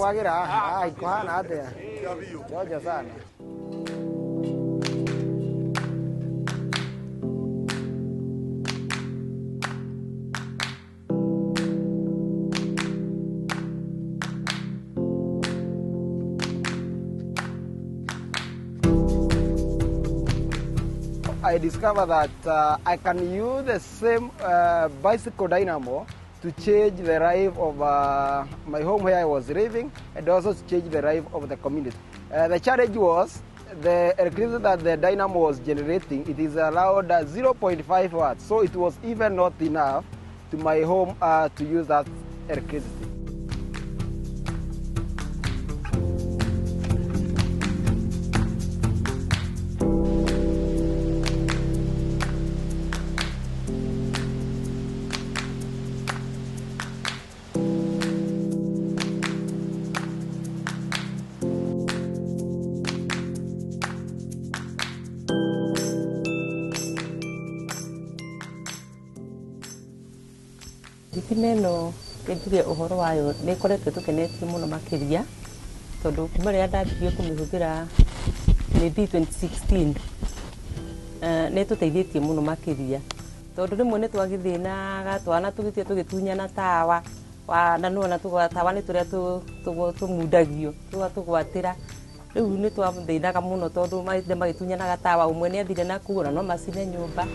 kwagira ikuhana atia chojo sana. I discovered that I can use the same bicycle dynamo to change the life of my home where I was living, and also to change the life of the community. The challenge was the electricity that the dynamo was generating, it is allowed 0.5 watts, so it was even not enough to my home to use that electricity. Thitima ngiye uhoro wayo ni koretwe tukenetie muno makiria tondu kuma ria ndambirie kumihũthĩra maybe 2016 ni tuteithĩtie muno makiria tondu rimwe ni twagithĩnaga twana tũgĩthiĩ tũgĩtunyana tawa na nuona tawa ni turia tumundagio tũgwatĩra riu ni twathĩnaga muno tondu magĩtunyanaga tawa umwe ni athire na kuona no macine nyũmba